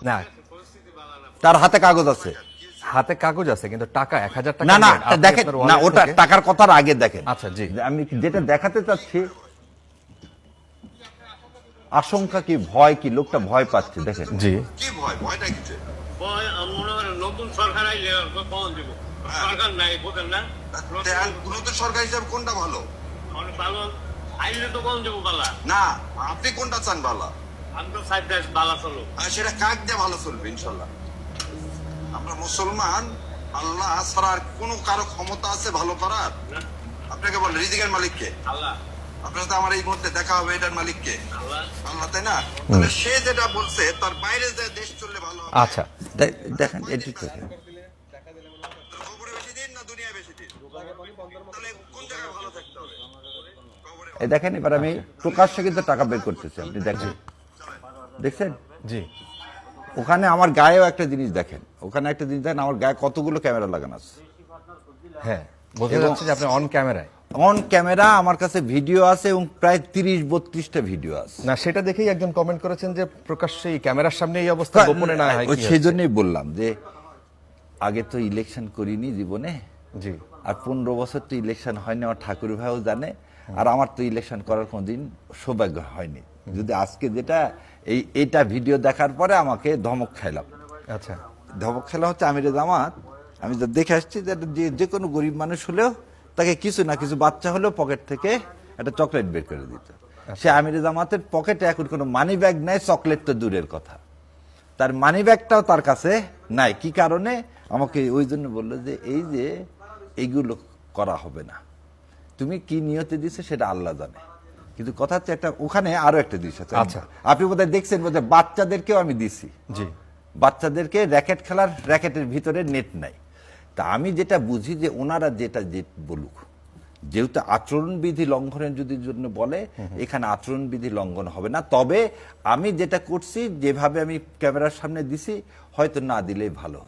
না, তার হাতে কাগজ আছে। হাতে কাগজ আছে কিন্তু টাকা 1000 টাকা না না নিয়ে আপনি দেখেন আপনার না, wallet ওটা থেকে- টাকার কথার আগে দেখেন। আচ্ছা, জি। আমি যেটা দেখাতে চাচ্ছি, আশঙ্কা কি, ভয় কি, লোকটা ভয় পাচ্ছে দেখেন। জি। কি ভয়? ভয়টা কিছু ভয় আমি মনে করেন নতুন সরকার আইলে কখন দিব সরকার নাই বোঝেন না নতুন সরকার হিসাবে কোনটা ভালো? অনেক ভালো আইলে তো কখন দেবো বালা না, আপনি কোনটা চান ভালো? আমি তো সাইড দেশ বালা চলো আর সেটা কাক দিয়ে ভালো চলবে ইনশাল্লাহ। আমরা মুসলমান, আল্লাহ ছাড়া আর কোনো কারো ক্ষমতা আছে ভালো করার? আপনাকে বল রিজিকের মালিক কে? আল্লাহ আপনার সাথে আমার এই মুহূর্তে দেখা হবে, এটার মালিক কে? আল্লাহ আল্লাহ, তাই না? তাহলে সে যেটা বলছে তার বাইরে যে দেশ চললে ভালো হবে। আচ্ছা, দেখেন এটি দেখেন। কবরে বেশি দিন না দুনিয়ায় বেশি দিন? তাহলে কোন জায়গায় ভালো থাকতে হবে? কবরে। এই দেখেন, এবার আমি প্রকাশ্যে কিন্তু টাকা বের করতেছি, আপনি দেখেন, দেখছেন? জি। ওখানে আমার গায়েও একটা জিনিস দেখেন, ওখানে একটা জিনিস দেখেন, আমার গায়ে কতগুলো ক্যামেরা লাগানো আছে। হ্যাঁ, বোঝা এবং- যাচ্ছে যে আপনি অন ক্যামেরায়। অন ক্যামেরা আমার কাছে ভিডিও আছে, এবং প্রায় 30-32টা ভিডিও আছে। না, সেটা দেখেই একজন কমেন্ট করেছেন যে প্রকাশ্যে এই ক্যামেরার সামনে এই অবস্থা, গোপনে না হয় ওই কি সেই হচ্ছে? জন্যই বললাম যে আগে তো ইলেকশন করিনি জীবনে, জি। আর 15 বছর তো ইলেকশন হয়নি, আমার ঠাকুর ভাইও জানে, আর আমার তো ইলেকশন করার কোনোদিন সৌভাগ্য হয়নি। যদি আজকে যেটা এইটা ভিডিও দেখার পরে আমাকে ধমক খাইলাম, আচ্ছা, ধমক খেলা হচ্ছে আমিরে জামাত। আমি তো দেখে আসছি যে কোনো গরিব মানুষ হলেও তাকে কিছু না কিছু, বাচ্চা হলেও পকেট থেকে একটা চকলেট বের করে দিত। সে আমিরে জামাতের পকেটে এখন কোনো মানি ব্যাগ নাই, চকলেট তো দূরের কথা, তার মানি ব্যাগটাও তার কাছে নাই। কি কারণে আমাকে ওই জন্য বললো যে এই যে এইগুলো করা হবে না, তুমি কি নিয়তে দিছো সেটা আল্লাহ জানে। কিন্তু কথা হচ্ছে একটা, ওখানে আরো একটা জিনিস আছে। আচ্ছা। আপনি বোধহয় দেখছেন, বোধহয় বাচ্চাদেরকেও আমি দিছি, জি। বাচ্চাদেরকে র্যাকেট খেলার, র্যাকেটের ভিতরে নেট নাই। তা আমি যেটা বুঝি যে ওনারা যেটা বলুক, যেহেতু আচরণবিধি লঙ্ঘনের যদি জন্য বলে, এখানে আচরণবিধি লঙ্ঘন হবে না। তবে আমি যেটা করছি, যেভাবে আমি ক্যামেরার সামনে দিছি, হয়তো না দিলেই ভালো।